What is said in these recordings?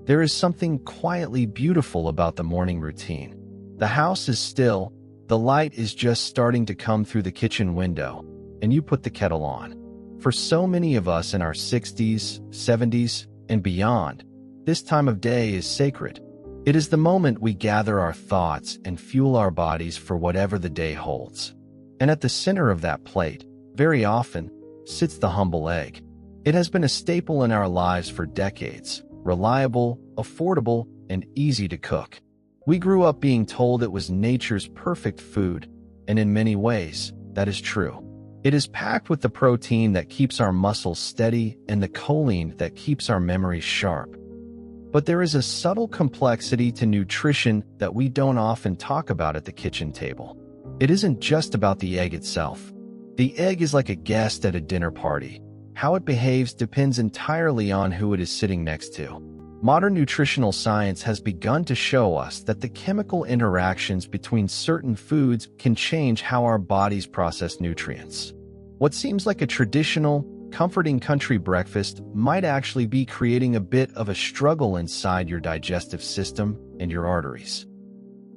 There is something quietly beautiful about the morning routine. The house is still, the light is just starting to come through the kitchen window, and you put the kettle on. For so many of us in our 60s, 70s, and beyond, this time of day is sacred. It is the moment we gather our thoughts and fuel our bodies for whatever the day holds. And at the center of that plate, very often, sits the humble egg. It has been a staple in our lives for decades, reliable, affordable, and easy to cook. We grew up being told it was nature's perfect food, and in many ways, that is true. It is packed with the protein that keeps our muscles steady and the choline that keeps our memories sharp. But there is a subtle complexity to nutrition that we don't often talk about at the kitchen table. It isn't just about the egg itself. The egg is like a guest at a dinner party. How it behaves depends entirely on who it is sitting next to. Modern nutritional science has begun to show us that the chemical interactions between certain foods can change how our bodies process nutrients. What seems like a traditional, comforting country breakfast might actually be creating a bit of a struggle inside your digestive system and your arteries.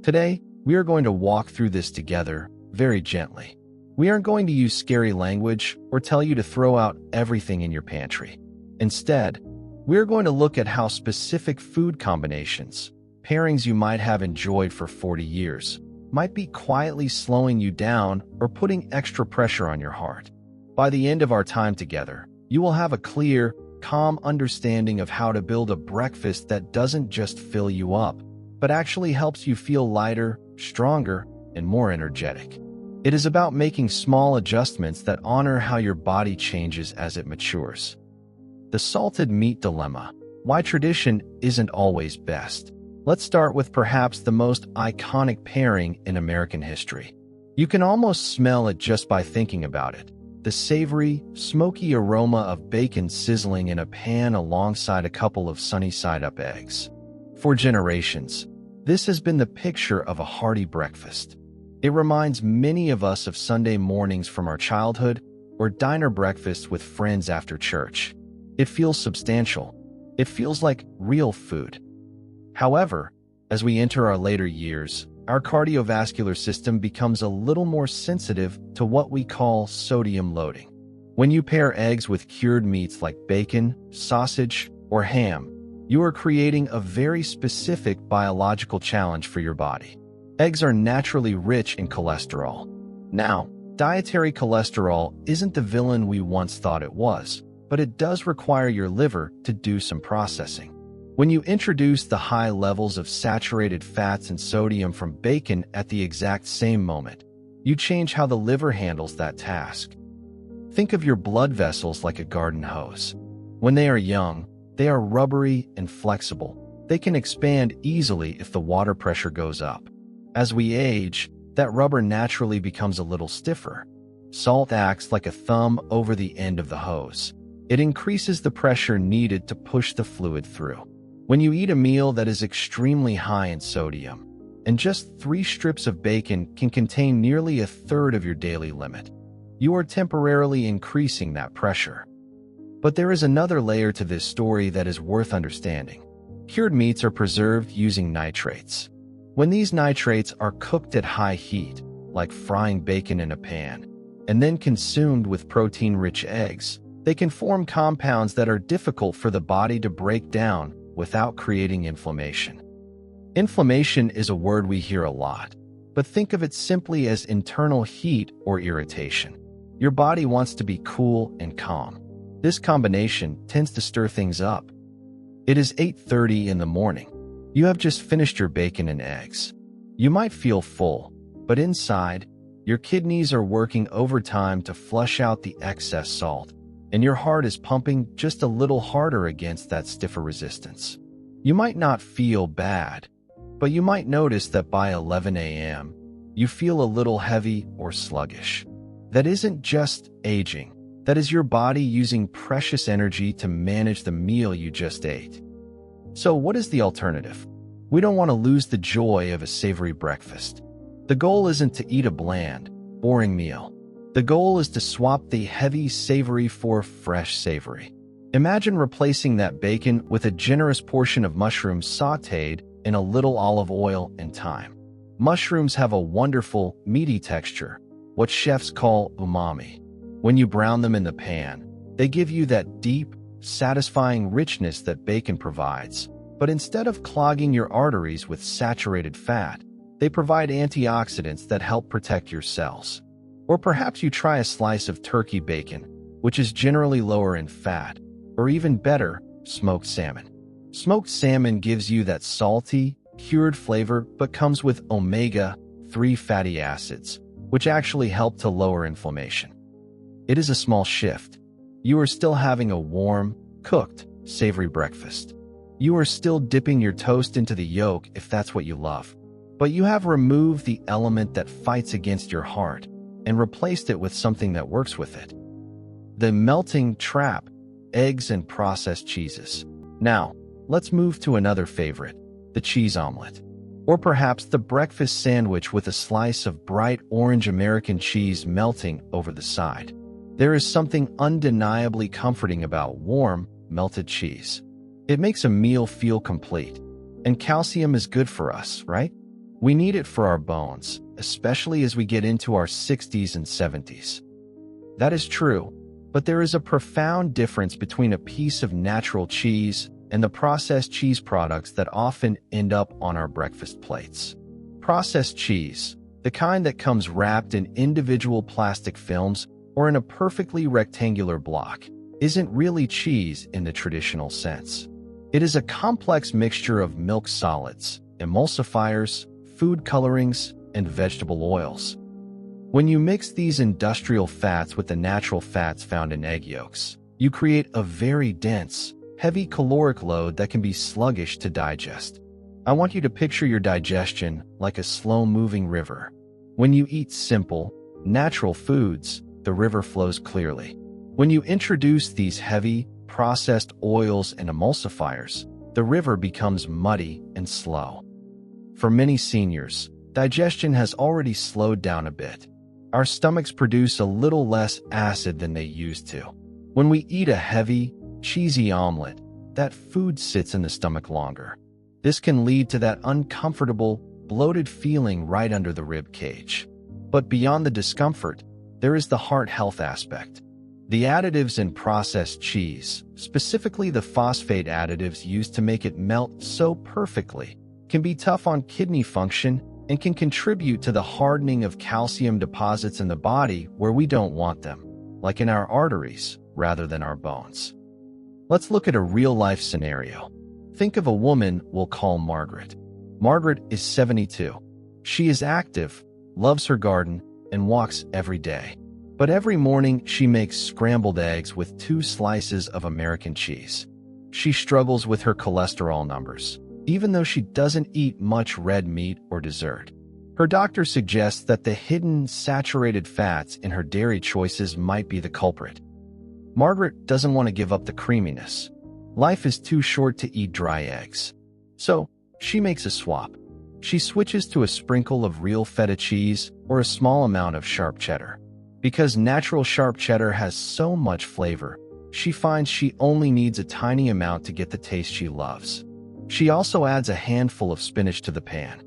Today, we are going to walk through this together, very gently. We aren't going to use scary language or tell you to throw out everything in your pantry. Instead, we're going to look at how specific food combinations, pairings you might have enjoyed for 40 years, might be quietly slowing you down or putting extra pressure on your heart. By the end of our time together, you will have a clear, calm understanding of how to build a breakfast that doesn't just fill you up, but actually helps you feel lighter, stronger, and more energetic. It is about making small adjustments that honor how your body changes as it matures. The salted meat dilemma: why tradition isn't always best. Let's start with perhaps the most iconic pairing in American history. You can almost smell it just by thinking about it. The savory, smoky aroma of bacon sizzling in a pan alongside a couple of sunny-side-up eggs. For generations, this has been the picture of a hearty breakfast. It reminds many of us of Sunday mornings from our childhood or diner breakfasts with friends after church. It feels substantial. It feels like real food. However, as we enter our later years, our cardiovascular system becomes a little more sensitive to what we call sodium loading. When you pair eggs with cured meats like bacon, sausage, or ham, you are creating a very specific biological challenge for your body. Eggs are naturally rich in cholesterol. Now, dietary cholesterol isn't the villain we once thought it was, but it does require your liver to do some processing. When you introduce the high levels of saturated fats and sodium from bacon at the exact same moment, you change how the liver handles that task. Think of your blood vessels like a garden hose. When they are young, they are rubbery and flexible. They can expand easily if the water pressure goes up. As we age, that rubber naturally becomes a little stiffer. Salt acts like a thumb over the end of the hose. It increases the pressure needed to push the fluid through. When you eat a meal that is extremely high in sodium, and just 3 strips of bacon can contain nearly a third of your daily limit, you are temporarily increasing that pressure. But there is another layer to this story that is worth understanding. Cured meats are preserved using nitrates. When these nitrates are cooked at high heat, like frying bacon in a pan, and then consumed with protein-rich eggs, they can form compounds that are difficult for the body to break down without creating inflammation. Inflammation is a word we hear a lot, but think of it simply as internal heat or irritation. Your body wants to be cool and calm. This combination tends to stir things up. It is 8:30 in the morning. You have just finished your bacon and eggs. You might feel full, but inside, your kidneys are working overtime to flush out the excess salt, and your heart is pumping just a little harder against that stiffer resistance. You might not feel bad, but you might notice that by 11 a.m., you feel a little heavy or sluggish. That isn't just aging. That is your body using precious energy to manage the meal you just ate. So what is the alternative? We don't want to lose the joy of a savory breakfast. The goal isn't to eat a bland, boring meal. The goal is to swap the heavy savory for fresh savory. Imagine replacing that bacon with a generous portion of mushrooms sautéed in a little olive oil and thyme. Mushrooms have a wonderful, meaty texture, what chefs call umami. When you brown them in the pan, they give you that deep, satisfying richness that bacon provides. But instead of clogging your arteries with saturated fat, they provide antioxidants that help protect your cells. Or perhaps you try a slice of turkey bacon, which is generally lower in fat, or even better, smoked salmon. Smoked salmon gives you that salty, cured flavor but comes with omega-3 fatty acids, which actually help to lower inflammation. It is a small shift. You are still having a warm, cooked, savory breakfast. You are still dipping your toast into the yolk if that's what you love. But you have removed the element that fights against your heart and replaced it with something that works with it. The melting trap, eggs and processed cheeses. Now, let's move to another favorite, the cheese omelet. Or perhaps the breakfast sandwich with a slice of bright orange American cheese melting over the side. There is something undeniably comforting about warm, melted cheese. It makes a meal feel complete. And calcium is good for us, right? We need it for our bones, especially as we get into our 60s and 70s. That is true, but there is a profound difference between a piece of natural cheese and the processed cheese products that often end up on our breakfast plates. Processed cheese, the kind that comes wrapped in individual plastic films or in a perfectly rectangular block, isn't really cheese in the traditional sense. It is a complex mixture of milk solids, emulsifiers, food colorings, and vegetable oils. When you mix these industrial fats with the natural fats found in egg yolks, you create a very dense, heavy caloric load that can be sluggish to digest. I want you to picture your digestion like a slow-moving river. When you eat simple, natural foods, the river flows clearly. When you introduce these heavy, processed oils and emulsifiers, the river becomes muddy and slow. For many seniors, digestion has already slowed down a bit. Our stomachs produce a little less acid than they used to. When we eat a heavy, cheesy omelet, that food sits in the stomach longer. This can lead to that uncomfortable, bloated feeling right under the rib cage. But beyond the discomfort, there is the heart health aspect. The additives in processed cheese, specifically the phosphate additives used to make it melt so perfectly, can be tough on kidney function and can contribute to the hardening of calcium deposits in the body where we don't want them, like in our arteries rather than our bones. Let's look at a real-life scenario. Think of a woman we'll call Margaret. Margaret is 72. She is active, loves her garden, and walks every day. But every morning she makes scrambled eggs with 2 slices of American cheese. She struggles with her cholesterol numbers, even though she doesn't eat much red meat or dessert. Her doctor suggests that the hidden saturated fats in her dairy choices might be the culprit. Margaret doesn't want to give up the creaminess. Life is too short to eat dry eggs. So, she makes a swap. She switches to a sprinkle of real feta cheese or a small amount of sharp cheddar. Because natural sharp cheddar has so much flavor, she finds she only needs a tiny amount to get the taste she loves. She also adds a handful of spinach to the pan.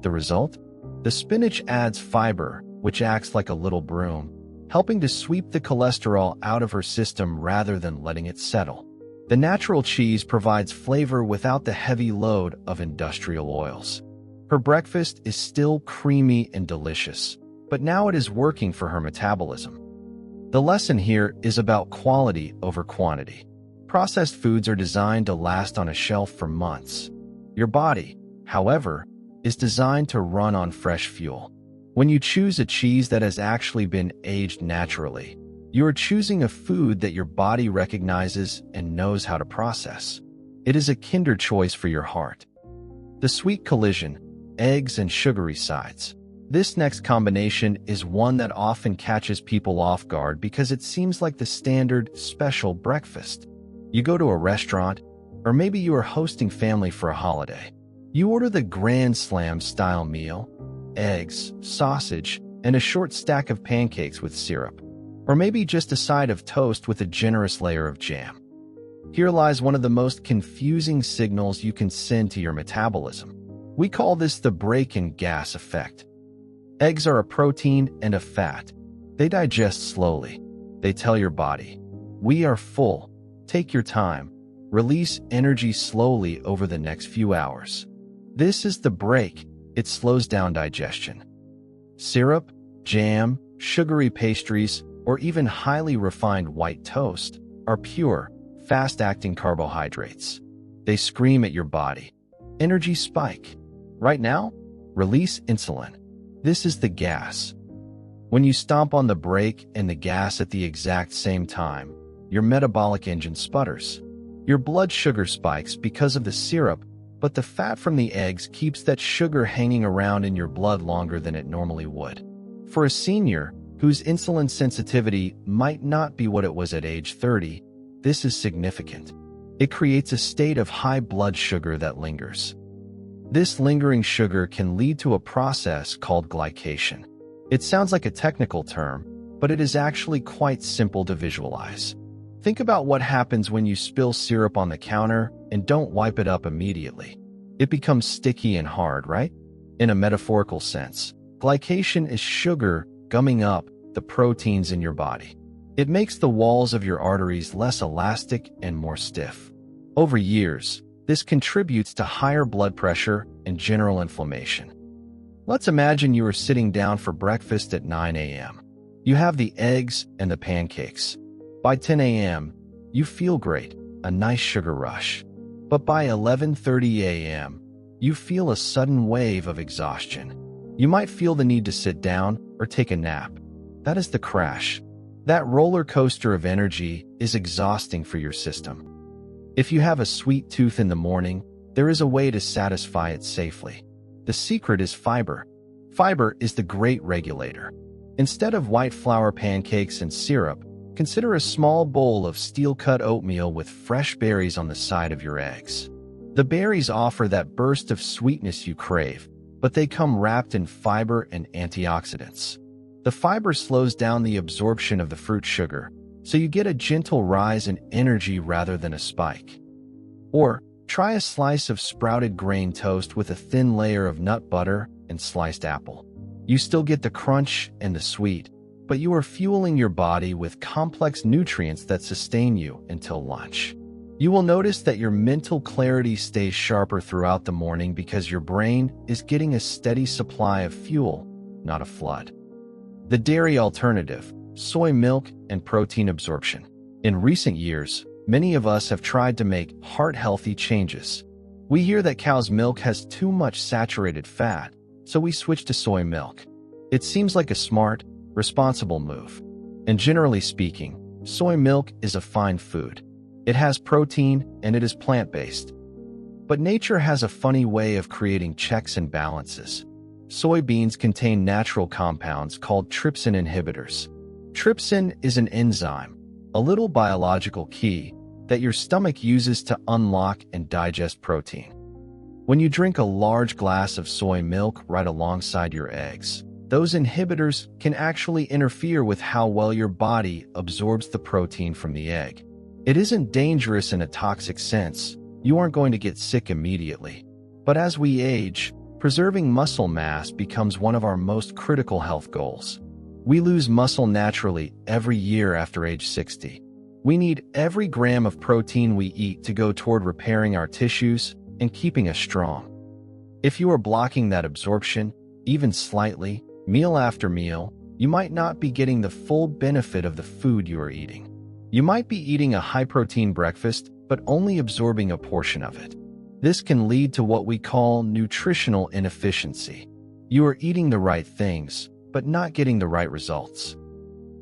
The result? The spinach adds fiber, which acts like a little broom, helping to sweep the cholesterol out of her system rather than letting it settle. The natural cheese provides flavor without the heavy load of industrial oils. Her breakfast is still creamy and delicious, but now it is working for her metabolism. The lesson here is about quality over quantity. Processed foods are designed to last on a shelf for months. Your body, however, is designed to run on fresh fuel. When you choose a cheese that has actually been aged naturally, you are choosing a food that your body recognizes and knows how to process. It is a kinder choice for your heart. The sweet collision, eggs and sugary sides. This next combination is one that often catches people off guard because it seems like the standard special breakfast. You go to a restaurant, or maybe you are hosting family for a holiday. You order the Grand Slam style meal, eggs, sausage, and a short stack of pancakes with syrup. Or maybe just a side of toast with a generous layer of jam. Here lies one of the most confusing signals you can send to your metabolism. We call this the break and gas effect. Eggs are a protein and a fat. They digest slowly. They tell your body, "We are full. Take your time. Release energy slowly over the next few hours." This is the break. It slows down digestion. Syrup, jam, sugary pastries, or even highly refined white toast are pure, fast-acting carbohydrates. They scream at your body, "Energy spike. Right now, release insulin." This is the gas. When you stomp on the brake and the gas at the exact same time, your metabolic engine sputters. Your blood sugar spikes because of the syrup, but the fat from the eggs keeps that sugar hanging around in your blood longer than it normally would. For a senior whose insulin sensitivity might not be what it was at age 30, this is significant. It creates a state of high blood sugar that lingers. This lingering sugar can lead to a process called glycation. It sounds like a technical term, but it is actually quite simple to visualize. Think about what happens when you spill syrup on the counter and don't wipe it up immediately. It becomes sticky and hard, right? In a metaphorical sense, glycation is sugar gumming up the proteins in your body. It makes the walls of your arteries less elastic and more stiff. Over years, this contributes to higher blood pressure and general inflammation. Let's imagine you are sitting down for breakfast at 9 a.m. You have the eggs and the pancakes. By 10 a.m., you feel great, a nice sugar rush. But by 11:30 a.m., you feel a sudden wave of exhaustion. You might feel the need to sit down or take a nap. That is the crash. That roller coaster of energy is exhausting for your system. If you have a sweet tooth in the morning, there is a way to satisfy it safely. The secret is fiber. Fiber is the great regulator. Instead of white flour pancakes and syrup, consider a small bowl of steel-cut oatmeal with fresh berries on the side of your eggs. The berries offer that burst of sweetness you crave, but they come wrapped in fiber and antioxidants. The fiber slows down the absorption of the fruit sugar, so you get a gentle rise in energy rather than a spike. Or try a slice of sprouted grain toast with a thin layer of nut butter and sliced apple. You still get the crunch and the sweet, but you are fueling your body with complex nutrients that sustain you until lunch. You will notice that your mental clarity stays sharper throughout the morning because your brain is getting a steady supply of fuel, not a flood. The dairy alternative, soy milk and protein absorption. In recent years, many of us have tried to make heart-healthy changes. We hear that cow's milk has too much saturated fat, so we switch to soy milk. It seems like a smart, responsible move. And generally speaking, soy milk is a fine food. It has protein and it is plant-based. But nature has a funny way of creating checks and balances. Soybeans contain natural compounds called trypsin inhibitors. Trypsin is an enzyme, a little biological key that your stomach uses to unlock and digest protein. When you drink a large glass of soy milk right alongside your eggs, those inhibitors can actually interfere with how well your body absorbs the protein from the egg. It isn't dangerous in a toxic sense. You aren't going to get sick immediately. But as we age, preserving muscle mass becomes one of our most critical health goals. We lose muscle naturally every year after age 60. We need every gram of protein we eat to go toward repairing our tissues and keeping us strong. If you are blocking that absorption, even slightly, meal after meal, you might not be getting the full benefit of the food you are eating. You might be eating a high-protein breakfast, but only absorbing a portion of it. This can lead to what we call nutritional inefficiency. You are eating the right things, but not getting the right results.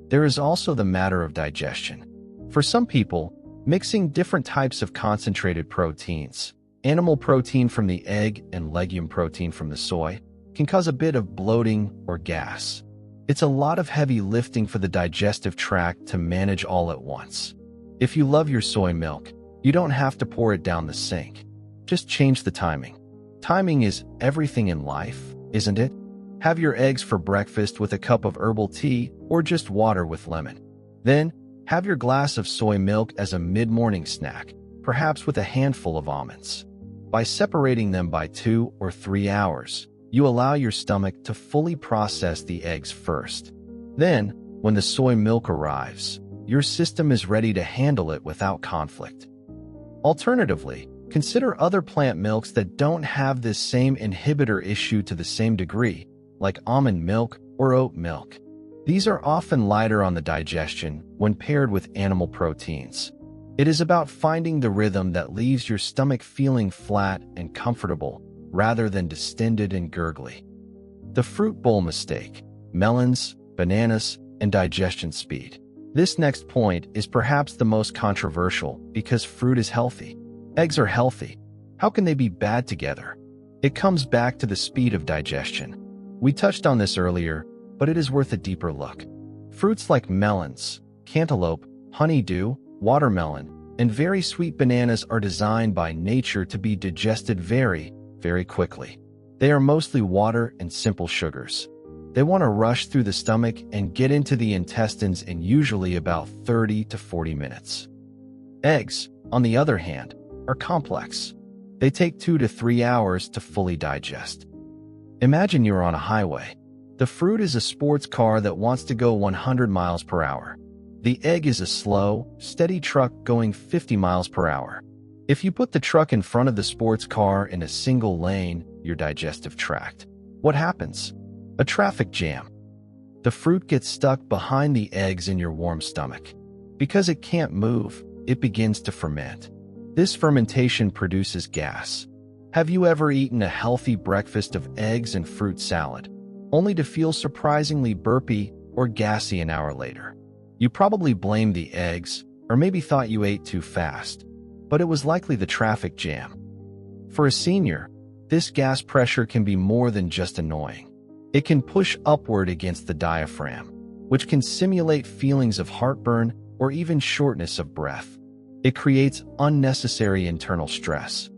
There is also the matter of digestion. For some people, mixing different types of concentrated proteins, animal protein from the egg and legume protein from the soy, can cause a bit of bloating or gas. It's a lot of heavy lifting for the digestive tract to manage all at once. If you love your soy milk, you don't have to pour it down the sink. Just change the timing. Timing is everything in life, isn't it? Have your eggs for breakfast with a cup of herbal tea or just water with lemon. Then, have your glass of soy milk as a mid-morning snack. perhaps with a handful of almonds. By separating them by 2 or 3 hours, you allow your stomach to fully process the eggs first. Then, when the soy milk arrives, your system is ready to handle it without conflict. Alternatively, consider other plant milks that don't have this same inhibitor issue to the same degree, like almond milk or oat milk. These are often lighter on the digestion when paired with animal proteins. It is about finding the rhythm that leaves your stomach feeling flat and comfortable rather than distended and gurgly. The fruit bowl mistake: melons, bananas, and digestion speed. This next point is perhaps the most controversial because fruit is healthy. Eggs are healthy. How can they be bad together? It comes back to the speed of digestion. We touched on this earlier, but it is worth a deeper look. Fruits like melons, cantaloupe, honeydew, watermelon, and very sweet bananas are designed by nature to be digested very, very quickly. They are mostly water and simple sugars. They want to rush through the stomach and get into the intestines in usually about 30 to 40 minutes. Eggs, on the other hand, are complex. They take 2 to 3 hours to fully digest. Imagine you're on a highway. The fruit is a sports car that wants to go 100 miles per hour. The egg is a slow, steady truck going 50 miles per hour. If you put the truck in front of the sports car in a single lane, your digestive tract, what happens? A traffic jam. The fruit gets stuck behind the eggs in your warm stomach. Because it can't move, it begins to ferment. This fermentation produces gas. Have you ever eaten a healthy breakfast of eggs and fruit salad, only to feel surprisingly burpy or gassy an hour later? You probably blamed the eggs, or maybe thought you ate too fast, but it was likely the traffic jam. For a senior, this gas pressure can be more than just annoying. It can push upward against the diaphragm, which can simulate feelings of heartburn or even shortness of breath. It creates unnecessary internal stress.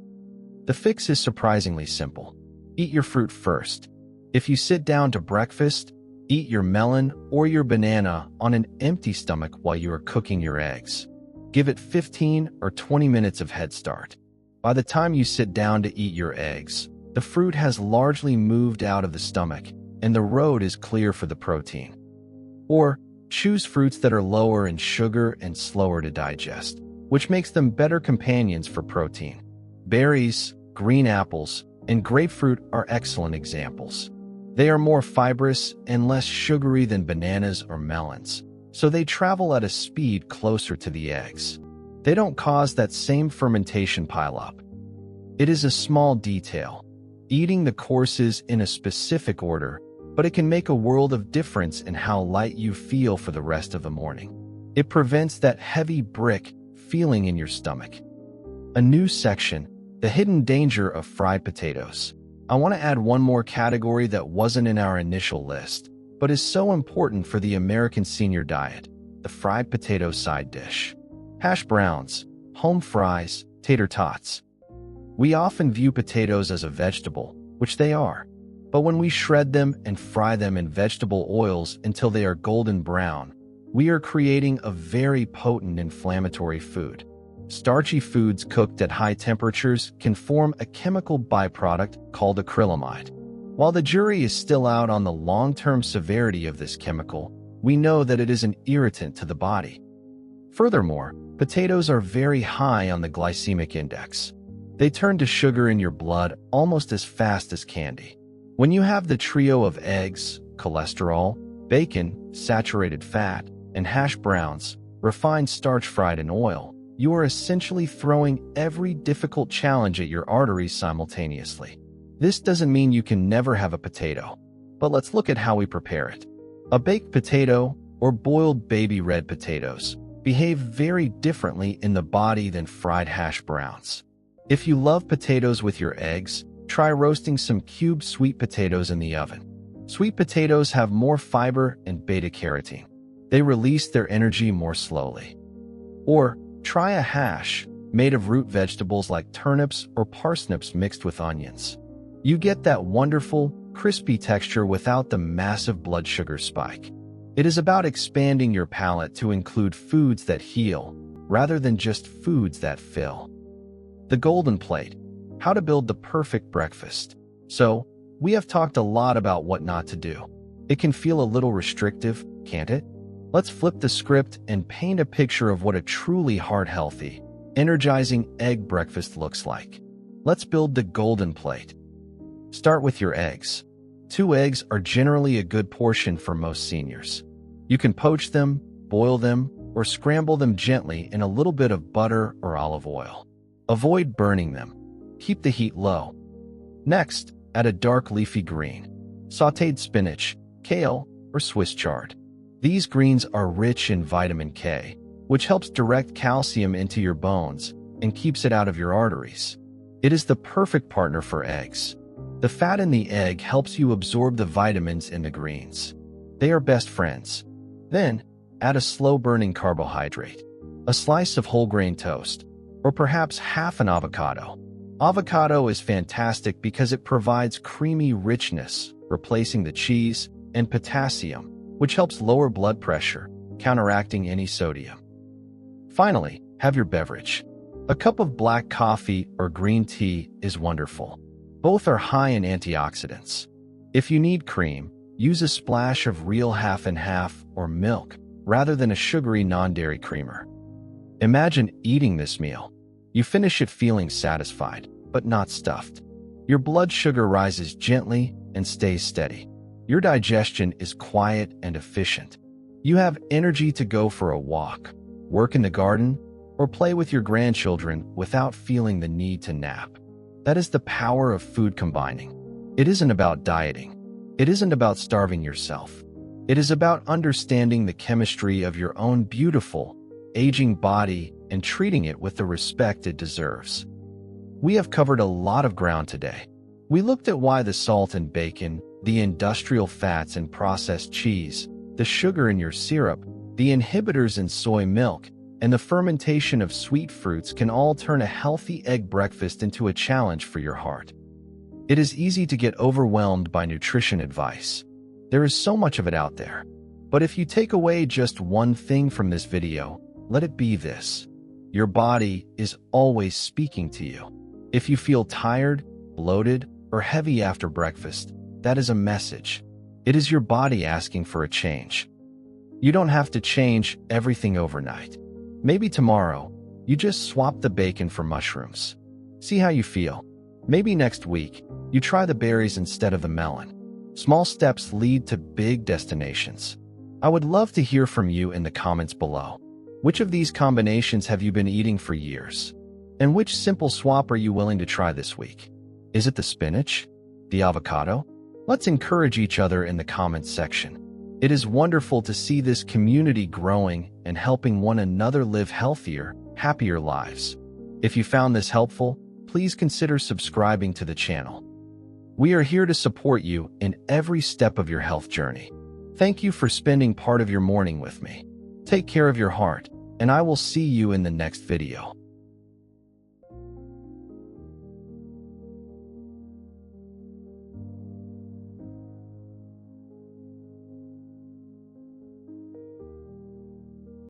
The fix is surprisingly simple. Eat your fruit first. If you sit down to breakfast, eat your melon or your banana on an empty stomach while you are cooking your eggs. Give it 15 or 20 minutes of head start. By the time you sit down to eat your eggs, the fruit has largely moved out of the stomach and the road is clear for the protein. Or choose fruits that are lower in sugar and slower to digest, which makes them better companions for protein. Berries, green apples, and grapefruit are excellent examples. They are more fibrous and less sugary than bananas or melons, so they travel at a speed closer to the eggs. They don't cause that same fermentation pileup. It is a small detail, eating the courses in a specific order, but it can make a world of difference in how light you feel for the rest of the morning. It prevents that heavy brick feeling in your stomach. A new section: the hidden danger of fried potatoes. I want to add one more category that wasn't in our initial list, but is so important for the American senior diet: the fried potato side dish. Hash browns, home fries, tater tots. We often view potatoes as a vegetable, which they are. But when we shred them and fry them in vegetable oils until they are golden brown, we are creating a very potent inflammatory food. Starchy foods cooked at high temperatures can form a chemical byproduct called acrylamide. While the jury is still out on the long-term severity of this chemical, we know that it is an irritant to the body. Furthermore, potatoes are very high on the glycemic index. They turn to sugar in your blood almost as fast as candy. When you have the trio of eggs, cholesterol, bacon, saturated fat, and hash browns, refined starch fried in oil, you are essentially throwing every difficult challenge at your arteries simultaneously. This doesn't mean you can never have a potato, but let's look at how we prepare it. A baked potato, or boiled baby red potatoes, behave very differently in the body than fried hash browns. If you love potatoes with your eggs, try roasting some cubed sweet potatoes in the oven. Sweet potatoes have more fiber and beta-carotene. They release their energy more slowly. Or try a hash made of root vegetables like turnips or parsnips mixed with onions. You get that wonderful, crispy texture without the massive blood sugar spike. It is about expanding your palate to include foods that heal, rather than just foods that fill. The golden plate. How to build the perfect breakfast. So, we have talked a lot about what not to do. It can feel a little restrictive, can't it? Let's flip the script and paint a picture of what a truly heart-healthy, energizing egg breakfast looks like. Let's build the golden plate. Start with your eggs. 2 eggs are generally a good portion for most seniors. You can poach them, boil them, or scramble them gently in a little bit of butter or olive oil. Avoid burning them. Keep the heat low. Next, add a dark leafy green, sautéed spinach, kale, or Swiss chard. These greens are rich in vitamin K, which helps direct calcium into your bones and keeps it out of your arteries. It is the perfect partner for eggs. The fat in the egg helps you absorb the vitamins in the greens. They are best friends. Then, add a slow-burning carbohydrate, a slice of whole grain toast, or perhaps half an avocado. Avocado is fantastic because it provides creamy richness, replacing the cheese, and potassium, which helps lower blood pressure, counteracting any sodium. Finally, have your beverage. A cup of black coffee or green tea is wonderful. Both are high in antioxidants. If you need cream, use a splash of real half and half or milk rather than a sugary non-dairy creamer. Imagine eating this meal. You finish it feeling satisfied, but not stuffed. Your blood sugar rises gently and stays steady. Your digestion is quiet and efficient. You have energy to go for a walk, work in the garden, or play with your grandchildren without feeling the need to nap. That is the power of food combining. It isn't about dieting. It isn't about starving yourself. It is about understanding the chemistry of your own beautiful, aging body and treating it with the respect it deserves. We have covered a lot of ground today. We looked at why the salt in bacon, the industrial fats in processed cheese, the sugar in your syrup, the inhibitors in soy milk, and the fermentation of sweet fruits can all turn a healthy egg breakfast into a challenge for your heart. It is easy to get overwhelmed by nutrition advice. There is so much of it out there. But if you take away just one thing from this video, let it be this. Your body is always speaking to you. If you feel tired, bloated, or heavy after breakfast, that is a message. It is your body asking for a change. You don't have to change everything overnight. Maybe tomorrow, you just swap the bacon for mushrooms. See how you feel. Maybe next week, you try the berries instead of the melon. Small steps lead to big destinations. I would love to hear from you in the comments below. Which of these combinations have you been eating for years? And which simple swap are you willing to try this week? Is it the spinach? The avocado? Let's encourage each other in the comments section. It is wonderful to see this community growing and helping one another live healthier, happier lives. If you found this helpful, please consider subscribing to the channel. We are here to support you in every step of your health journey. Thank you for spending part of your morning with me. Take care of your heart, and I will see you in the next video.